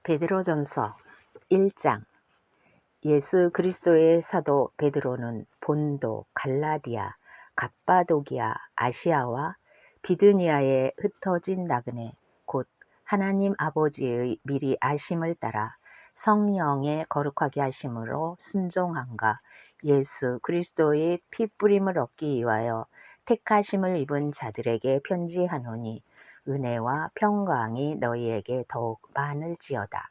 베드로전서 1장. 예수 그리스도의 사도 베드로는 본도, 갈라디아, 갑바도기아, 아시아와 비두니아에 흩어진 나그네 곧 하나님 아버지의 미리 아심을 따라 성령의 거룩하게 하심으로 순종함과 예수 그리스도의 피 뿌림을 얻기 위하여 택하심을 입은 자들에게 편지하노니 은혜와 평강이 너희에게 더욱 많을지어다.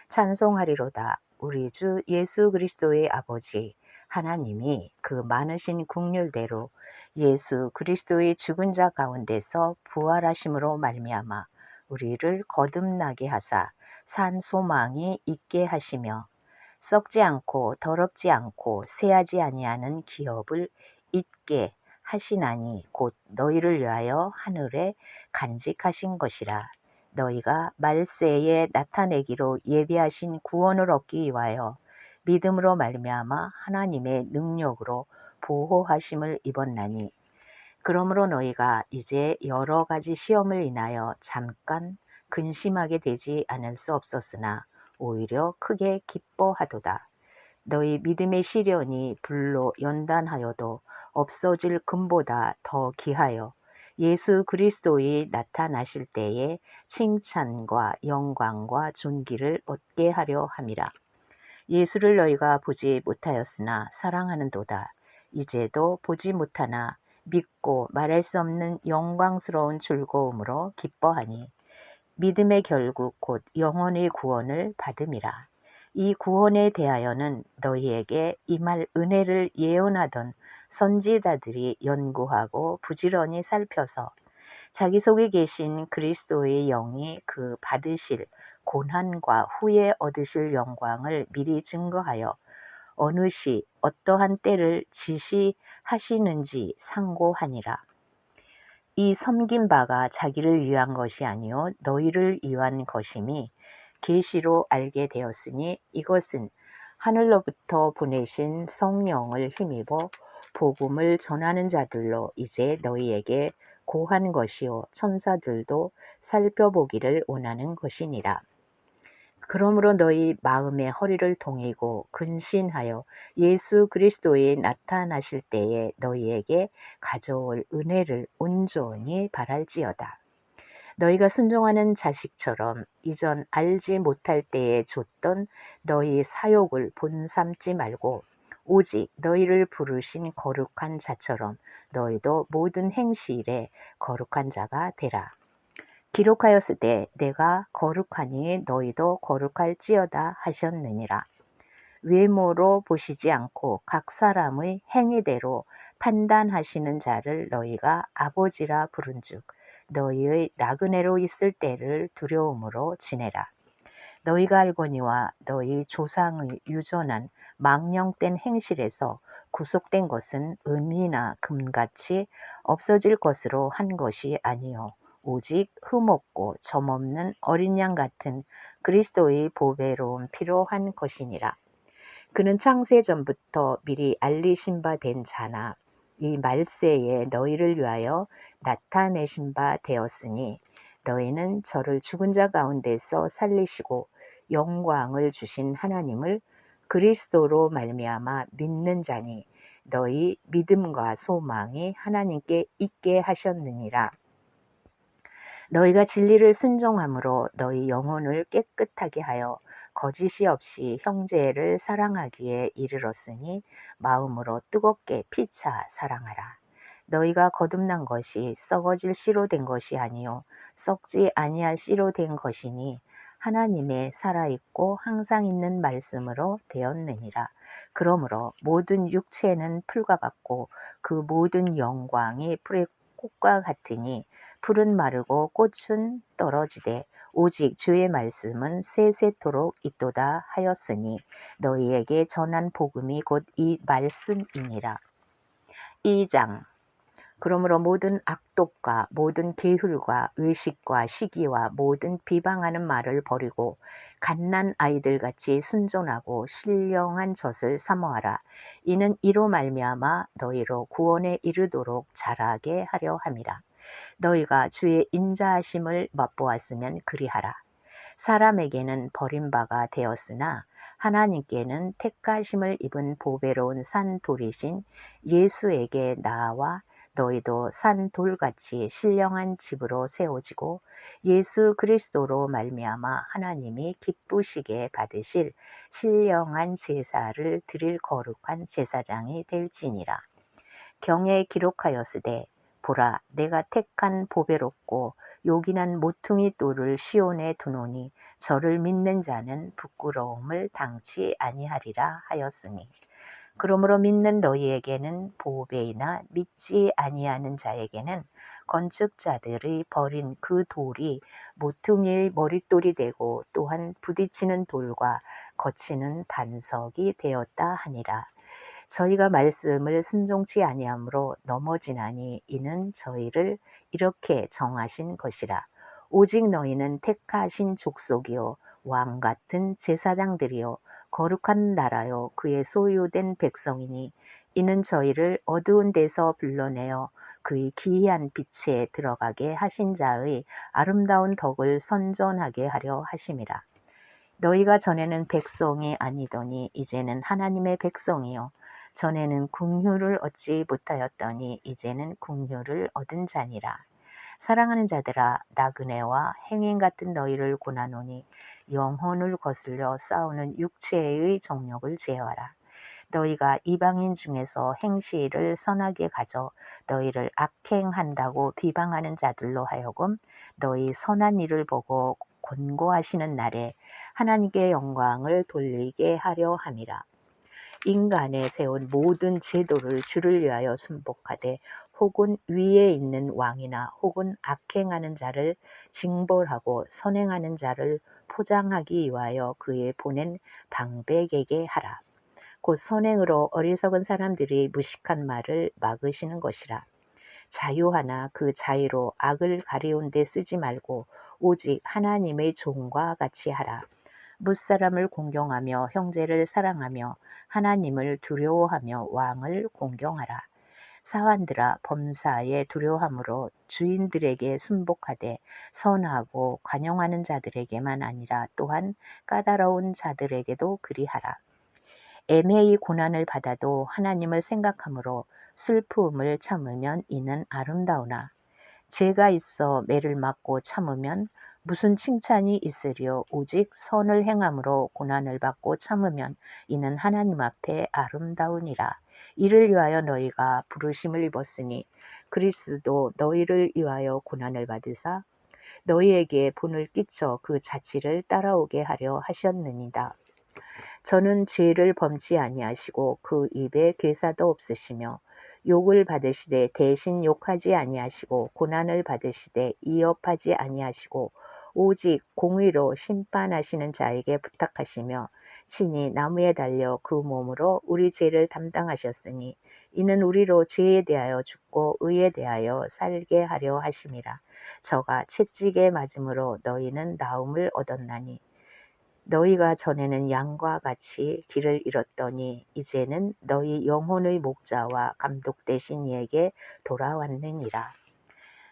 찬송하리로다. 우리 주 예수 그리스도의 아버지 하나님이 그 많으신 긍휼대로 예수 그리스도의 죽은 자 가운데서 부활하심으로 말미암아 우리를 거듭나게 하사 산 소망이 있게 하시며 썩지 않고 더럽지 않고 쇠하지 아니하는 기업을 잊게 하시나니 곧 너희를 위하여 하늘에 간직하신 것이라. 너희가 말세에 나타내기로 예비하신 구원을 얻기 위하여 믿음으로 말미암아 하나님의 능력으로 보호하심을 입었나니 그러므로 너희가 이제 여러 가지 시험을 인하여 잠깐 근심하게 되지 않을 수 없었으나 오히려 크게 기뻐하도다. 너희 믿음의 시련이 불로 연단하여도 없어질 금보다 더 귀하여 예수 그리스도의 나타나실 때에 칭찬과 영광과 존귀를 얻게 하려 함이라. 예수를 너희가 보지 못하였으나 사랑하는도다. 이제도 보지 못하나 믿고 말할 수 없는 영광스러운 즐거움으로 기뻐하니 믿음의 결국 곧 영혼의 구원을 받음이라. 이 구원에 대하여는 너희에게 임할 은혜를 예언하던 선지자들이 연구하고 부지런히 살펴서 자기 속에 계신 그리스도의 영이 그 받으실 고난과 후에 얻으실 영광을 미리 증거하여 어느 시 어떠한 때를 지시하시는지 상고하니라. 이 섬긴 바가 자기를 위한 것이 아니요 너희를 위한 것임이 계시로 알게 되었으니 이것은 하늘로부터 보내신 성령을 힘입어 복음을 전하는 자들로 이제 너희에게 고한 것이요 천사들도 살펴보기를 원하는 것이니라. 그러므로 너희 마음의 허리를 동이고 근신하여 예수 그리스도의 나타나실 때에 너희에게 가져올 은혜를 온전히 바랄지어다. 너희가 순종하는 자식처럼 이전 알지 못할 때에 줬던 너희 사욕을 본삼지 말고 오직 너희를 부르신 거룩한 자처럼 너희도 모든 행실에 거룩한 자가 되라. 기록하였을 때 내가 거룩하니 너희도 거룩할지어다 하셨느니라. 외모로 보시지 않고 각 사람의 행위대로 판단하시는 자를 너희가 아버지라 부른즉 너희의 나그네로 있을 때를 두려움으로 지내라. 너희가 알거니와 너희 조상의 유전한 망령된 행실에서 구속된 것은 은이나 금같이 없어질 것으로 한 것이 아니요 오직 흠없고 점없는 어린 양 같은 그리스도의 보배로운 피로 한 것이니라. 그는 창세 전부터 미리 알리신 바 된 자나 이 말세에 너희를 위하여 나타내신 바 되었으니 너희는 저를 죽은 자 가운데서 살리시고 영광을 주신 하나님을 그리스도로 말미암아 믿는 자니 너희 믿음과 소망이 하나님께 있게 하셨느니라. 너희가 진리를 순종함으로 너희 영혼을 깨끗하게 하여 거짓이 없이 형제를 사랑하기에 이르렀으니 마음으로 뜨겁게 피차 사랑하라. 너희가 거듭난 것이 썩어질 씨로 된 것이 아니요 썩지 아니할 씨로 된 것이니 하나님의 살아있고 항상 있는 말씀으로 되었느니라. 그러므로 모든 육체는 풀과 같고 그 모든 영광이 풀의 꽃과 같으니 풀은 마르고 꽃은 떨어지되 오직 주의 말씀은 세세토록 있도다 하였으니 너희에게 전한 복음이 곧 이 말씀이니라. 2장. 그러므로 모든 악독과 모든 계율과 의식과 시기와 모든 비방하는 말을 버리고 갓난 아이들같이 순종하고 신령한 젖을 사모하라. 이는 이로 말미암아 너희로 구원에 이르도록 자라게 하려 함이라. 너희가 주의 인자하심을 맛보았으면 그리하라. 사람에게는 버림바가 되었으나 하나님께는 택하심을 입은 보배로운 산 돌이신 예수에게 나아와 너희도 산 돌같이 신령한 집으로 세워지고 예수 그리스도로 말미암아 하나님이 기쁘시게 받으실 신령한 제사를 드릴 거룩한 제사장이 될지니라. 경에 기록하였으되 보라 내가 택한 보배롭고 요긴한 모퉁이 돌을 시온에 두노니 저를 믿는 자는 부끄러움을 당치 아니하리라 하였으니 그러므로 믿는 너희에게는 보배이나 믿지 아니하는 자에게는 건축자들이 버린 그 돌이 모퉁이의 머릿돌이 되고 또한 부딪히는 돌과 거치는 반석이 되었다 하니라. 저희가 말씀을 순종치 아니하므로 넘어지나니 이는 저희를 이렇게 정하신 것이라. 오직 너희는 택하신 족속이요 왕 같은 제사장들이요 거룩한 나라요 그의 소유된 백성이니 이는 저희를 어두운 데서 불러내어 그의 기이한 빛에 들어가게 하신 자의 아름다운 덕을 선전하게 하려 하심이라. 너희가 전에는 백성이 아니더니 이제는 하나님의 백성이요 전에는 긍휼을 얻지 못하였더니 이제는 긍휼을 얻은 자니라. 사랑하는 자들아 나그네와 행인 같은 너희를 고나노니 영혼을 거슬려 싸우는 육체의 정욕을 제어하라. 너희가 이방인 중에서 행실을 선하게 가져 너희를 악행한다고 비방하는 자들로 하여금 너희 선한 일을 보고 권고하시는 날에 하나님께 영광을 돌리게 하려 함이라. 인간에 세운 모든 제도를 주를 위하여 순복하되 혹은 위에 있는 왕이나 혹은 악행하는 자를 징벌하고 선행하는 자를 포장하기 위하여 그의 보낸 방백에게 하라. 곧 선행으로 어리석은 사람들이 무식한 말을 막으시는 것이라. 자유하나 그 자유로 악을 가리운 데 쓰지 말고 오직 하나님의 종과 같이 하라. 뭇사람을 공경하며 형제를 사랑하며 하나님을 두려워하며 왕을 공경하라. 사환들아 범사에 두려워함으로 주인들에게 순복하되 선하고 관용하는 자들에게만 아니라 또한 까다로운 자들에게도 그리하라. 애매히 고난을 받아도 하나님을 생각함으로 슬픔을 참으면 이는 아름다우나 죄가 있어 매를 맞고 참으면 무슨 칭찬이 있으리요. 오직 선을 행함으로 고난을 받고 참으면 이는 하나님 앞에 아름다우니라. 이를 위하여 너희가 부르심을 입었으니 그리스도 너희를 위하여 고난을 받으사 너희에게 본을 끼쳐 그 자취를 따라오게 하려 하셨느니라. 저는 죄를 범치 아니하시고 그 입에 괴사도 없으시며 욕을 받으시되 대신 욕하지 아니하시고 고난을 받으시되 이업하지 아니하시고 오직 공의로 심판하시는 자에게 부탁하시며 친히 나무에 달려 그 몸으로 우리 죄를 담당하셨으니 이는 우리로 죄에 대하여 죽고 의에 대하여 살게 하려 하심이라. 저가 채찍에 맞음으로 너희는 나음을 얻었나니 너희가 전에는 양과 같이 길을 잃었더니 이제는 너희 영혼의 목자와 감독 되신 이에게 돌아왔느니라.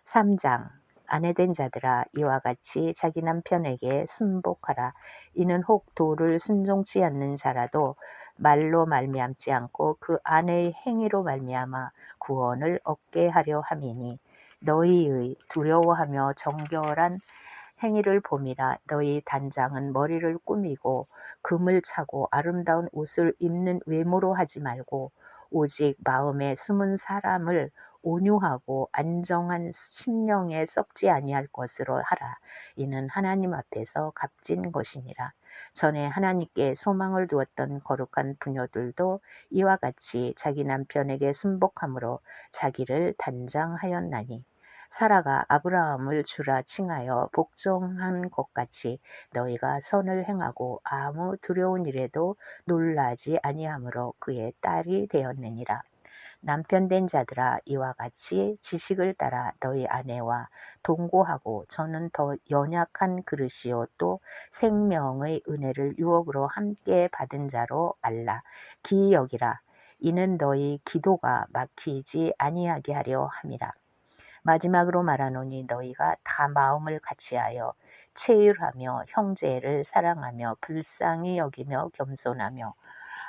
3장 아내된 자들아 이와 같이 자기 남편에게 순복하라. 이는 혹 도를 순종치 않는 자라도 말로 말미암지 않고 그 아내의 행위로 말미암아 구원을 얻게 하려 함이니 너희의 두려워하며 정결한 행위를 봄이라. 너희 단장은 머리를 꾸미고 금을 차고 아름다운 옷을 입는 외모로 하지 말고 오직 마음에 숨은 사람을 온유하고 안정한 심령에 썩지 아니할 것으로 하라. 이는 하나님 앞에서 값진 것이니라. 전에 하나님께 소망을 두었던 거룩한 부녀들도 이와 같이 자기 남편에게 순복함으로 자기를 단장하였나니 사라가 아브라함을 주라 칭하여 복종한 것 같이 너희가 선을 행하고 아무 두려운 일에도 놀라지 아니하므로 그의 딸이 되었느니라. 남편 된 자들아 이와 같이 지식을 따라 너희 아내와 동거하고 저는 더 연약한 그릇이요 또 생명의 은혜를 유업으로 함께 받은 자로 알라. 기이 여기라. 이는 너희 기도가 막히지 아니하게 하려 함이라. 마지막으로 말하노니 너희가 다 마음을 같이하여 체휼하며 형제를 사랑하며 불쌍히 여기며 겸손하며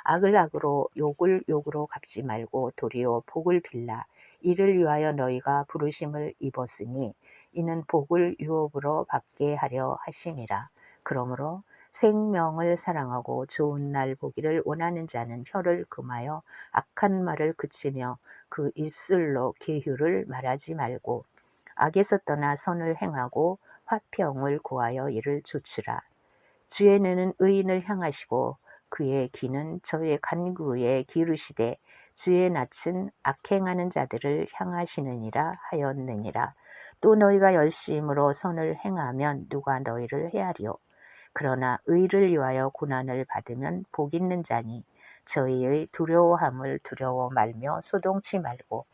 악을 악으로 욕을 욕으로 갚지 말고 도리어 복을 빌라. 이를 위하여 너희가 부르심을 입었으니 이는 복을 유업으로 받게 하려 하심이라. 그러므로 생명을 사랑하고 좋은 날 보기를 원하는 자는 혀를 금하여 악한 말을 그치며 그 입술로 계율을 말하지 말고 악에서 떠나 선을 행하고 화평을 구하여 이를 조추라. 주의 눈은 의인을 향하시고 그의 귀는 저의 간구에 기르시되 주의 낯은 악행하는 자들을 향하시느니라 하였느니라. 또 너희가 열심으로 선을 행하면 누가 너희를 헤아리요. 그러나 의를 위하여 고난을 받으면 복 있는 자니 저희의 두려워함을 두려워 말며 소동치 말고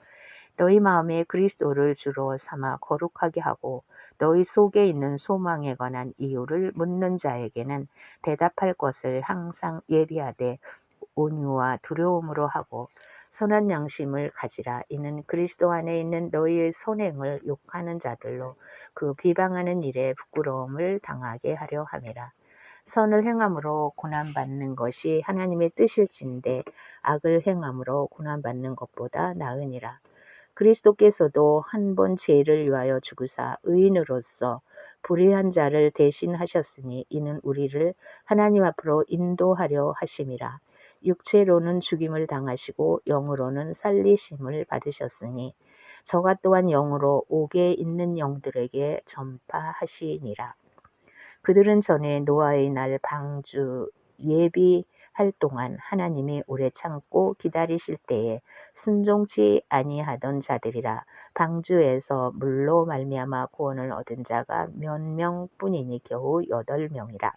너희 마음에 그리스도를 주로 삼아 거룩하게 하고 너희 속에 있는 소망에 관한 이유를 묻는 자에게는 대답할 것을 항상 예비하되 온유와 두려움으로 하고 선한 양심을 가지라. 이는 그리스도 안에 있는 너희의 선행을 욕하는 자들로 그 비방하는 일에 부끄러움을 당하게 하려 함이라. 선을 행함으로 고난받는 것이 하나님의 뜻일진데 악을 행함으로 고난받는 것보다 나으니라. 그리스도께서도 한 번 죄를 위하여 죽으사 의인으로서 불의한 자를 대신하셨으니 이는 우리를 하나님 앞으로 인도하려 하심이라. 육체로는 죽임을 당하시고 영으로는 살리심을 받으셨으니 저가 또한 영으로 옥에 있는 영들에게 전파하시니라. 그들은 전에 노아의 날 방주 예비할 동안 하나님이 오래 참고 기다리실 때에 순종치 아니하던 자들이라. 방주에서 물로 말미암아 구원을 얻은 자가 몇 명뿐이니 겨우 8명이라.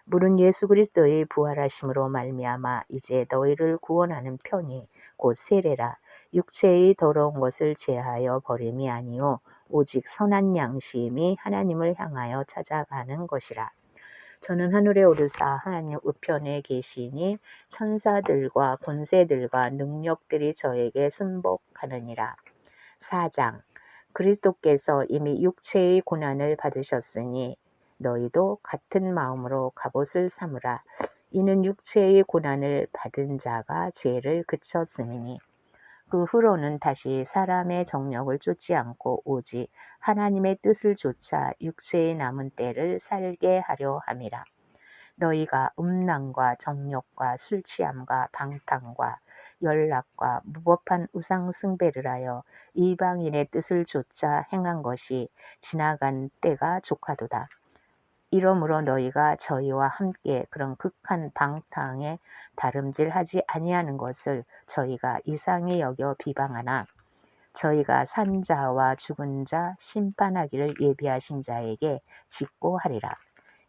물은 예수 그리스도의 부활하심으로 말미암아 이제 너희를 구원하는 편이 곧 세례라. 육체의 더러운 것을 제하여 버림이 아니요 오직 선한 양심이 하나님을 향하여 찾아가는 것이라. 저는 하늘에 오르사 하나님 우편에 계시니 천사들과 권세들과 능력들이 저에게 순복하느니라. 4장. 그리스도께서 이미 육체의 고난을 받으셨으니 너희도 같은 마음으로 갑옷을 삼으라. 이는 육체의 고난을 받은 자가 죄를 그쳤음이니 그 후로는 다시 사람의 정력을 쫓지 않고 오직 하나님의 뜻을 좇아 육체의 남은 때를 살게 하려 함이라. 너희가 음란과 정욕과 술 취함과 방탕과 연락과 무법한 우상 숭배를 하여 이방인의 뜻을 좇아 행한 것이 지나간 때가 족하도다. 이러므로 너희가 저희와 함께 그런 극한 방탕에 다름질하지 아니하는 것을 저희가 이상히 여겨 비방하나 저희가 산 자와 죽은 자 심판하기를 예비하신 자에게 직고하리라.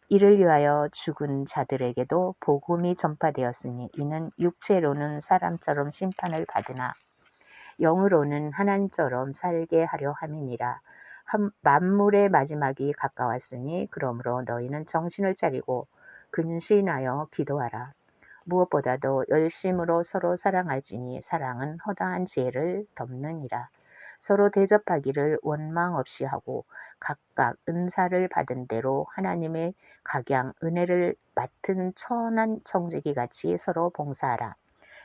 이를 위하여 죽은 자들에게도 복음이 전파되었으니 이는 육체로는 사람처럼 심판을 받으나 영으로는 하나님처럼 살게 하려 함이니라. 만물의 마지막이 가까웠으니 그러므로 너희는 정신을 차리고 근신하여 기도하라. 무엇보다도 열심으로 서로 사랑할지니 사랑은 허다한 죄를 덮느니라. 서로 대접하기를 원망 없이 하고 각각 은사를 받은 대로 하나님의 각양 은혜를 맡은 천한 청지기 같이 서로 봉사하라.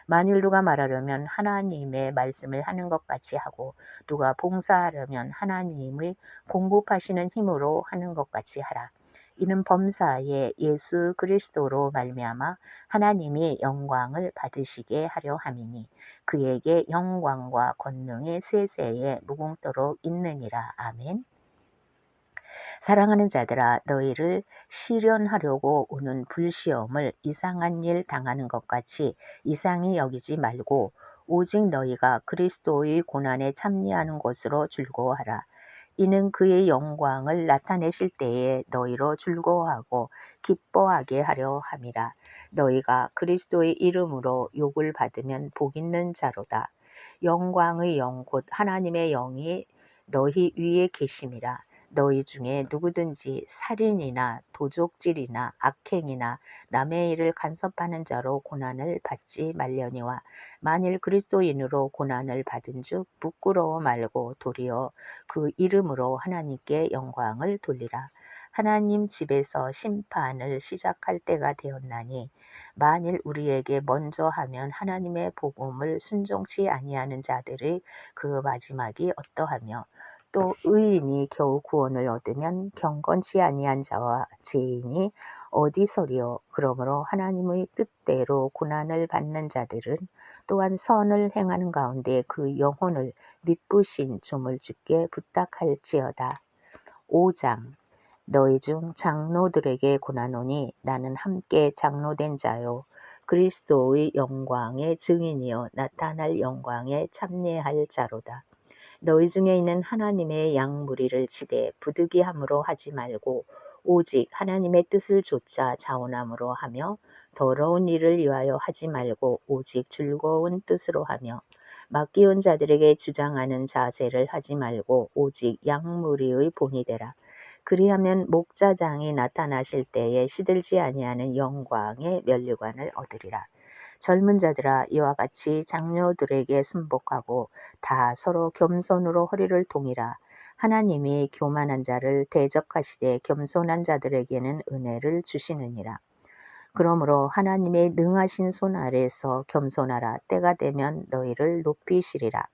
만일 누가 말하려면 하나님의 말씀을 하는 것 같이 하고 누가 봉사하려면 하나님의 공급하시는 힘으로 하는 것 같이 하라. 이는 범사에 예수 그리스도로 말미암아 하나님이 영광을 받으시게 하려 함이니 그에게 영광과 권능이 세세에 무궁토록 있느니라. 아멘. 사랑하는 자들아 너희를 시련하려고 오는 불시험을 이상한 일 당하는 것 같이 이상히 여기지 말고 오직 너희가 그리스도의 고난에 참여하는 것으로 즐거워하라. 이는 그의 영광을 나타내실 때에 너희로 즐거워하고 기뻐하게 하려 함이라. 너희가 그리스도의 이름으로 욕을 받으면 복 있는 자로다. 영광의 영 곧 하나님의 영이 너희 위에 계심이라. 너희 중에 누구든지 살인이나 도적질이나 악행이나 남의 일을 간섭하는 자로 고난을 받지 말려니와 만일 그리스도인으로 고난을 받은 즉 부끄러워 말고 도리어 그 이름으로 하나님께 영광을 돌리라. 하나님 집에서 심판을 시작할 때가 되었나니 만일 우리에게 먼저 하면 하나님의 복음을 순종치 아니하는 자들의 그 마지막이 어떠하며 또 의인이 겨우 구원을 얻으면 경건치 아니한 자와 죄인이 어디서리요. 그러므로 하나님의 뜻대로 고난을 받는 자들은 또한 선을 행하는 가운데 그 영혼을 미쁘신 조물주께 부탁할지어다. 5장 너희 중 장로들에게 고난오니 나는 함께 장로된 자요 그리스도의 영광의 증인이요 나타날 영광에 참여할 자로다. 너희 중에 있는 하나님의 양무리를 치되 부득이함으로 하지 말고 오직 하나님의 뜻을 좇아 자원함으로 하며 더러운 일을 위하여 하지 말고 오직 즐거운 뜻으로 하며 맡기운 자들에게 주장하는 자세를 하지 말고 오직 양무리의 본이 되라. 그리하면 목자장이 나타나실 때에 시들지 아니하는 영광의 면류관을 얻으리라. 젊은 자들아 이와 같이 장로들에게 순복하고 다 서로 겸손으로 허리를 동이라. 하나님이 교만한 자를 대적하시되 겸손한 자들에게는 은혜를 주시느니라. 그러므로 하나님의 능하신 손 아래에서 겸손하라. 때가 되면 너희를 높이시리라.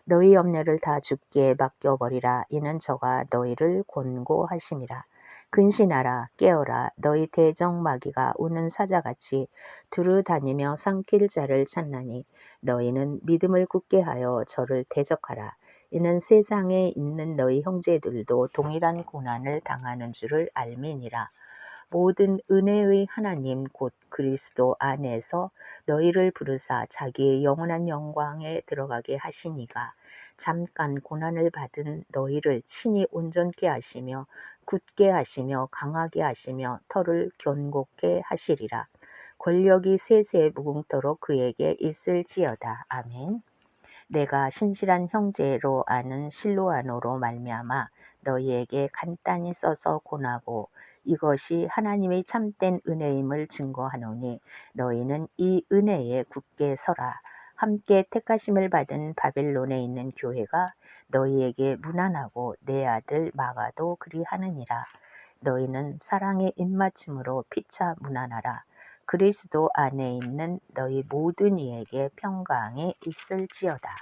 너희 염려를 다 주께 맡겨버리라. 이는 저가 너희를 권고하심이라. 근신하라 깨어라. 너희 대적마귀가 우는 사자같이 두루 다니며 삼킬 자를 찾나니 너희는 믿음을 굳게 하여 저를 대적하라. 이는 세상에 있는 너희 형제들도 동일한 고난을 당하는 줄을 알미니라. 모든 은혜의 하나님 곧 그리스도 안에서 너희를 부르사 자기의 영원한 영광에 들어가게 하시니가 잠깐 고난을 받은 너희를 친히 온전케 하시며 굳게 하시며 강하게 하시며 터를 견고케 하시리라. 권력이 세세 무궁토록 그에게 있을지어다. 아멘. 내가 신실한 형제로 아는 실로아노로 말미암아 너희에게 간단히 써서 고나고 이것이 하나님의 참된 은혜임을 증거하노니 너희는 이 은혜에 굳게 서라. 함께 택하심을 받은 바벨론에 있는 교회가 너희에게 무난하고 내 아들 마가도 그리하느니라. 너희는 사랑의 입맞춤으로 피차 무난하라. 그리스도 안에 있는 너희 모든 이에게 평강이 있을지어다.